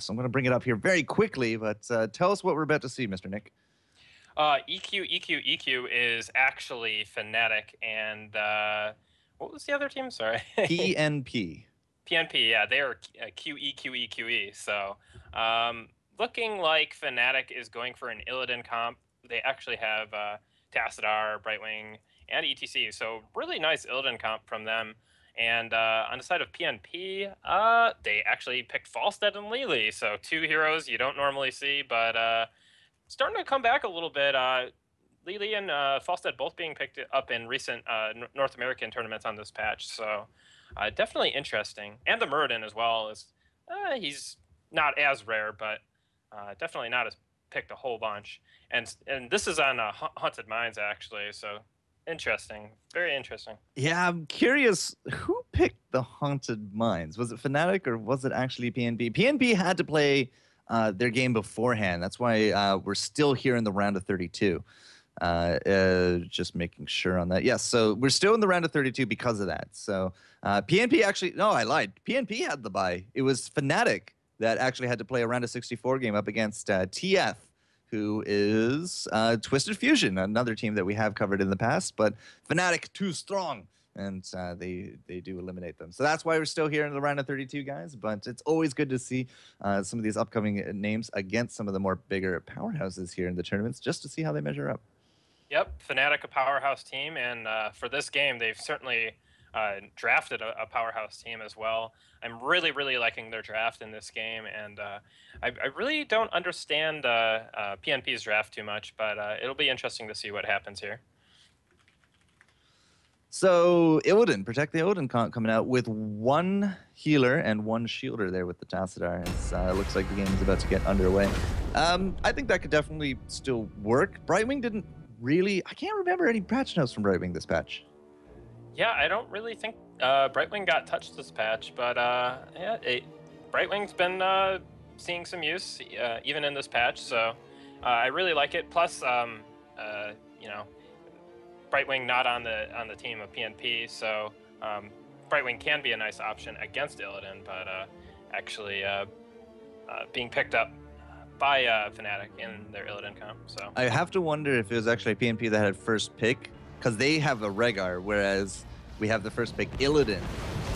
So I'm going to bring it up here very quickly, but tell us what we're about to see, Mr. Nick. EQ is actually Fnatic, and what was the other team? Sorry. PnP. PnP, yeah, they are QE. So looking like Fnatic is going for an Illidan comp. They actually have Tassadar, Brightwing, and ETC. So really nice Illidan comp from them. And on the side of PnP, they actually picked Falstead and Lily. So 2 heroes you don't normally see, but starting to come back a little bit. Lily and Falstead both being picked up in recent North American tournaments on this patch. So definitely interesting. And the Muradin as well. He's not as rare, but definitely not as picked a whole bunch. And this is on Haunted Mines, actually. So interesting. Very interesting. Yeah, I'm curious, who picked the Haunted Mines? Was it Fnatic or was it actually PnP? PnP had to play their game beforehand. That's why we're still here in the round of 32. Just making sure on that. Yes, so we're still in the round of 32 because of that. So PnP actually, no, I lied. PnP had the bye. It was Fnatic that actually had to play a round of 64 game up against TF, who is Twisted Fusion, another team that we have covered in the past, but Fnatic too strong. And they do eliminate them. So that's why we're still here in the round of 32, guys. But it's always good to see some of these upcoming names against some of the more bigger powerhouses here in the tournaments, just to see how they measure up. Yep, Fnatic, a powerhouse team, and for this game, they've certainly drafted a powerhouse team as well. I'm really, really liking their draft in this game, and I really don't understand PnP's draft too much, but it'll be interesting to see what happens here. So Illidan, Protect the Illidan coming out with 1 healer and 1 shielder there with the Tassadar. It looks like the game is about to get underway. I think that could definitely still work. Brightwing didn't really... I can't remember any patch notes from Brightwing this patch. Yeah, I don't really think Brightwing got touched this patch, but yeah, Brightwing's been seeing some use even in this patch, so I really like it. Plus, you know, Brightwing not on the team of PnP, so Brightwing can be a nice option against Illidan, but actually being picked up by Fnatic in their Illidan comp. So I have to wonder if it was actually PnP that had first pick, because they have a Rehgar, whereas we have the first pick Illidan.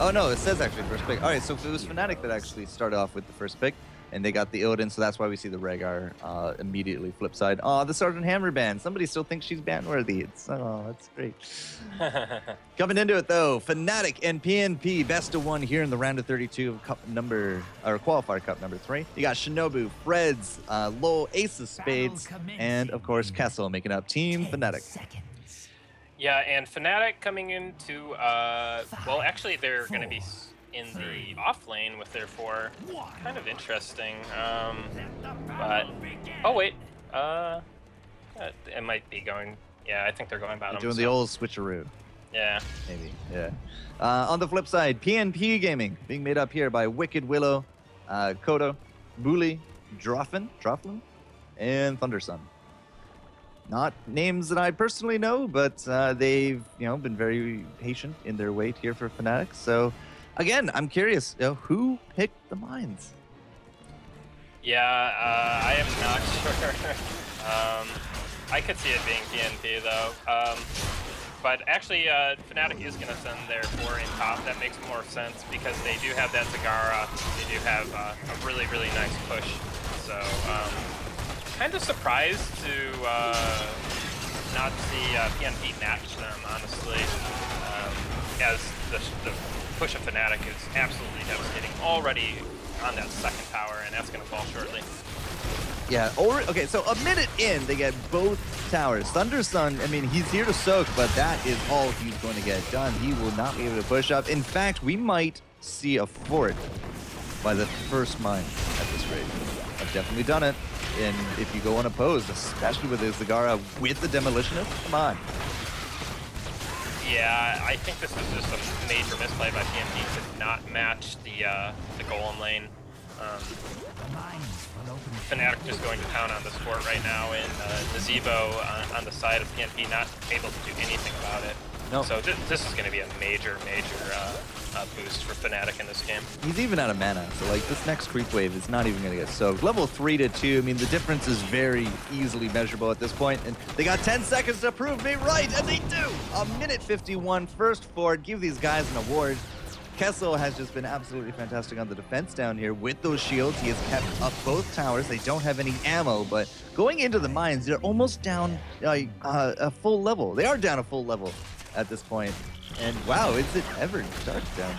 Oh no, it says actually first pick. All right, so if it was Fnatic that actually started off with the first pick, and they got the Illidan, so that's why we see the Rehgar immediately flip side. Oh, the Sergeant Hammer ban. Somebody still thinks she's ban-worthy. Oh, that's great. Coming into it, though, Fnatic and PnP, best of 1 here in the round of 32 of Qualifier Cup number 3. You got Shinobu, Freds, Lowell, Ace of Spades, and, of course, Kessel making up Team Fnatic. Yeah, and Fnatic coming into, well, actually, they're going to be in the off lane with their 4. Kind of interesting. But oh wait, it might be going. Yeah, I think they're going bottom. They're doing the old switcheroo. Yeah, maybe. Yeah. On the flip side, PnP Gaming being made up here by Wicked Willow, Kodo, Bully, Droffin, and Thundersun. Not names that I personally know, but they've been very patient in their wait here for Fnatic. So. Again, I'm curious, who picked the mines? Yeah, I am not sure. I could see it being PnP though. But actually, Fnatic is going to send their 4 in top. That makes more sense because they do have that Zagara. They do have a really, really nice push. So, kind of surprised to not see PnP match them, honestly, as the push of Fnatic is absolutely devastating already on that 2nd tower, and that's going to fall shortly. Yeah, okay, so a minute in, they get both towers. Thundersun, I mean, he's here to soak, but that is all he's going to get done. He will not be able to push up. In fact, we might see a fort by the first mine at this rate. I've definitely done it, and if you go unopposed, especially with his Zagara with the Demolitionist, come on. Yeah, I think this is just a major misplay by PnP to not match the golem lane. Fnatic just going to town on this fort right now, and Nazebo on the side of PnP not able to do anything about it. No. So this is going to be a major boost for Fnatic in this game. He's even out of mana, so like this next creep wave is not even going to get soaked. Level 3 to 2, I mean, the difference is very easily measurable at this point, and they got 10 seconds to prove me right, and they do! A minute 51, first forward, give these guys an award. Kessel has just been absolutely fantastic on the defense down here with those shields. He has kept up both towers. They don't have any ammo, but going into the mines, they're almost down a full level. They are down a full level at this point. And wow, is it ever dark down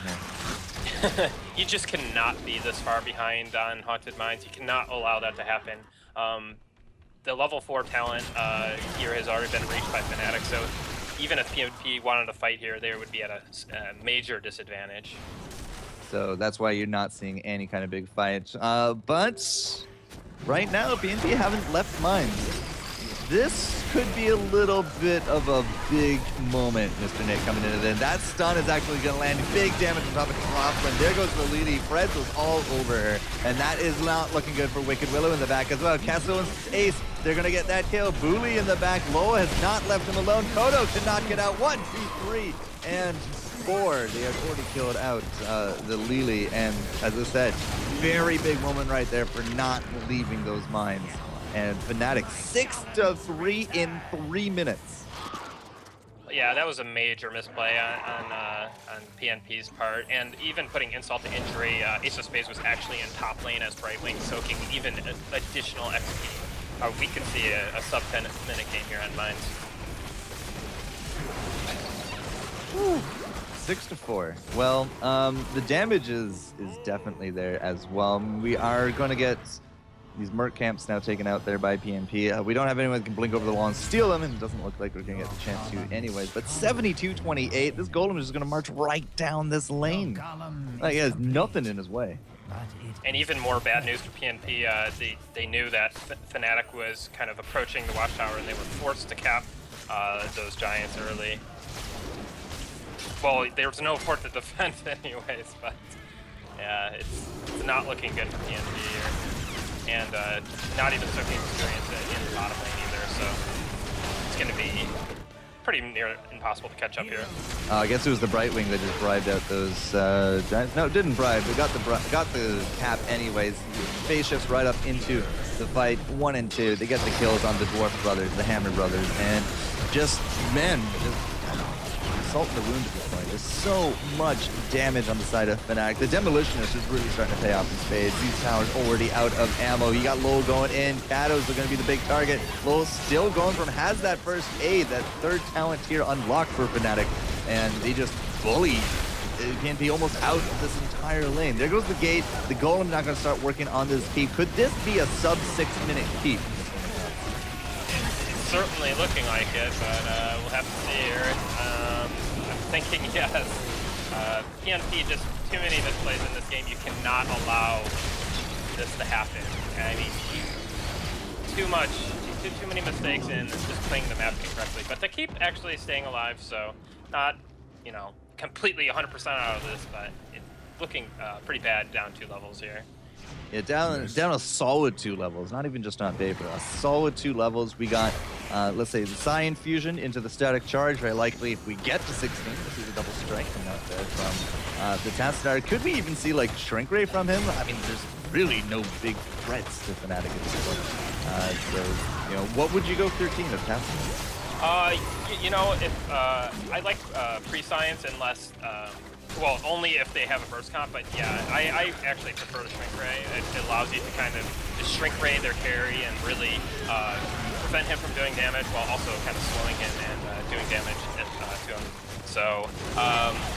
here? You just cannot be this far behind on Haunted Mines. You cannot allow that to happen. The level 4 talent here has already been reached by Fnatic, so even if PnP wanted to fight here, they would be at a major disadvantage. So that's why you're not seeing any kind of big fight. But right now, PnP haven't left mines. This could be a little bit of a big moment, Mr. Nick, coming into this. That stun is actually going to land big damage on top of Crossland. There goes the Lily. Freds was all over her. And that is not looking good for Wicked Willow in the back as well. Kessel and Ace, they're going to get that kill. Booley in the back. Loa has not left him alone. Kodo cannot get out. 1, 2, 3, and 4. They have already killed out the Lily. And as I said, very big moment right there for not leaving those mines. And Fnatic 6-3 in 3 minutes. Yeah, that was a major misplay on PnP's part, and even putting insult to injury, Ace of Spades was actually in top lane as Brightwing, soaking even additional XP. We could see a sub 10-minute game here on Mines. 6-4. Well, the damage is definitely there as well. We are going to get these Merc camps now taken out there by PnP. We don't have anyone that can blink over the wall and steal them, and it doesn't look like we're going to get the chance to anyways. But 72-28, this Golem is just going to march right down this lane. Like, he has nothing in his way. And even more bad news for PnP, they knew that Fnatic was kind of approaching the Watchtower, and they were forced to cap those Giants early. Well, there was no port to defend anyways, but yeah, it's not looking good for PnP here. And not even soaking experience in the bottom lane either, so it's going to be pretty near impossible to catch up here. I guess it was the Brightwing that just bribed out those Giants. No, it didn't bribe. They got the cap anyways. Phase shifts right up into the fight. 1 and 2. They get the kills on the Dwarf Brothers, the Hammer Brothers, and just, man, salt in the wound at this point. There's so much damage on the side of Fnatic. The Demolitionist is really starting to pay off in spades. These towers already out of ammo. You got Lowell going in. Kados are going to be the big target. Lowell still going from, has that first aid, that third talent tier unlocked for Fnatic. And they just bully PnP almost out of this entire lane. There goes the gate. The Golem not going to start working on this keep. Could this be a sub 6-minute keep? It's certainly looking like it, but we'll have to see here. I'm thinking yes. PnP, just too many misplays in this game. You cannot allow this to happen. I mean, too many mistakes in just playing the map incorrectly. But they keep actually staying alive, so not, you know, completely 100% out of this, but it's looking pretty bad down 2 levels here. Yeah, down a solid 2 levels, not even just on paper. A solid 2 levels. We got, let's say, the Scion Fusion into the Static Charge. Very likely, if we get to 16, we'll see the double strike come out there from the Tassadar. Could we even see, like, Shrink Ray from him? I mean, there's really no big threats to Fnatic at this point. So, you know, what would you go 13 of Tassadar? You know, if I like pre-science unless well, only if they have a burst comp, but yeah, I actually prefer the Shrink Ray. It allows you to kind of just Shrink Ray their carry and really prevent him from doing damage while also kind of slowing him and doing damage to him. So,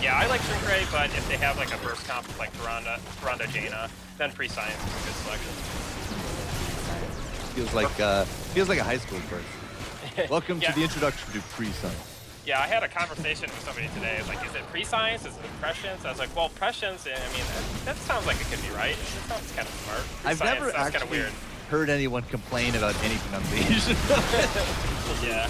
yeah, I like Shrink Ray, but if they have like a burst comp like Tyrande Jaina, then pre-science is a good selection. Feels like a high school burst. Welcome to the introduction to pre-science. Yeah, I had a conversation with somebody today. It's like, is it pre-science? Is it prescience? I was like, well, prescience, I mean, that sounds like it could be right. It sounds kind of smart. I've never actually heard anyone complain about anything on Legion. Yeah.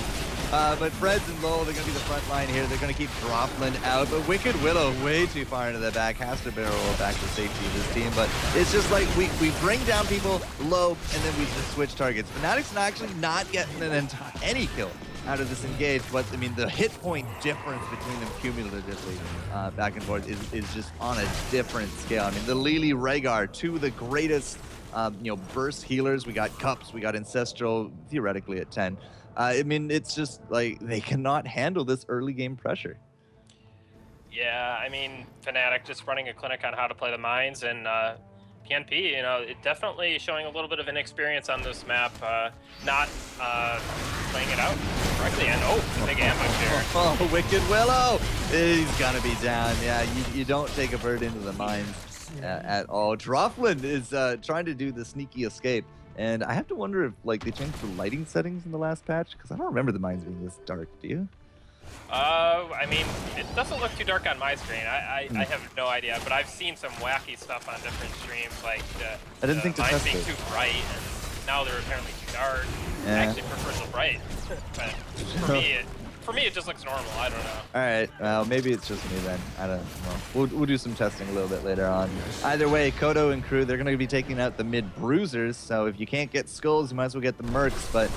But Freds and Lowell, they're going to be the front line here. They're going to keep Dropland out. But Wicked Willow way too far into the back. Has to barrel back to safety of this team. But it's just like we bring down people low and then we just switch targets. Fnatic's actually not getting any kill out of this engage, but I mean the hit point difference between them cumulatively back and forth is just on a different scale. I mean the Lili Rhaegar, two of the greatest burst healers. We got Cups, we got Ancestral, theoretically at 10. I mean it's just like they cannot handle this early game pressure. Yeah, I mean Fnatic just running a clinic on how to play the mines, and PnP, it definitely showing a little bit of inexperience on this map, not playing it out correctly, and big ambush here. Oh, Wicked Willow! He's gonna be down. Yeah, you don't take a bird into the mines at all. Droflin is trying to do the sneaky escape, and I have to wonder if they changed the lighting settings in the last patch, because I don't remember the mines being this dark, do you? I mean, it doesn't look too dark on my screen. I have no idea, but I've seen some wacky stuff on different streams, like I didn't think the mines being it. too bright, and now they're apparently too dark. Yeah. I actually prefer so bright, but for me, it just looks normal. I don't know. All right, well, maybe it's just me then. I don't know. We'll do some testing a little bit later on. Either way, Kodo and crew, they're going to be taking out the mid bruisers, so if you can't get skulls, you might as well get the mercs, but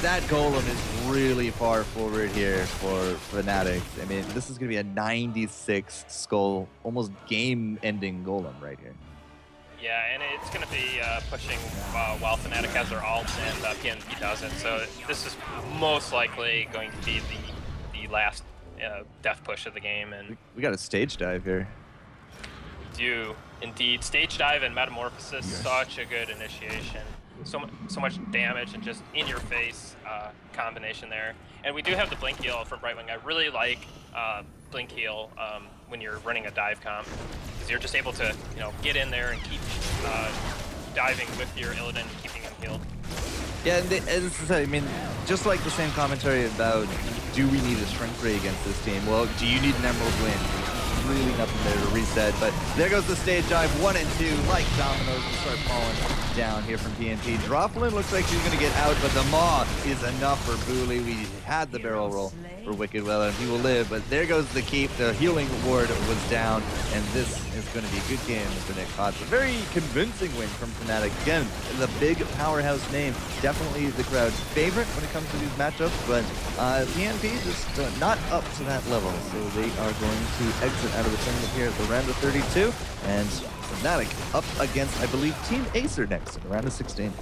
that golem is really far forward here for Fnatic. I mean, this is going to be a 96 skull, almost game-ending golem right here. Yeah, and it's going to be pushing while Fnatic has their ult and PnP doesn't, so this is most likely going to be the last death push of the game. And we got a stage dive here. We do, indeed. Stage dive and Metamorphosis, such a good initiation. So much damage and just in-your-face combination there. And we do have the Blink Heal from Brightwing. I really like Blink Heal when you're running a dive comp, because you're just able to get in there and keep diving with your Illidan and keeping him healed. Yeah, and I mean, just like the same commentary about do we need a shrink ray against this team? Well, do you need an Emerald Win? Really nothing there to reset, but there goes the stage dive, 1 and 2, like dominoes, and start falling down here from PnP. Droflin looks like she's going to get out, but the Maw is enough for Booley. We had the barrel roll for Wicked Willow, and he will live, but there goes the keep. The healing ward was down, and this is going to be a good game for Nick Potts. A very convincing win from Fnatic. Again, the big powerhouse name, definitely the crowd's favorite when it comes to these matchups, but PnP just not up to that level, so they are going to exit out of the tournament here at the round of 32, and Fnatic up against, I believe, Team Acer next in the round of 16.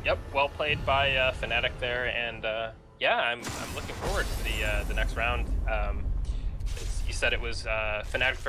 Yep, well played by Fnatic there, and yeah, I'm looking forward to the next round. You said it was Fnatic versus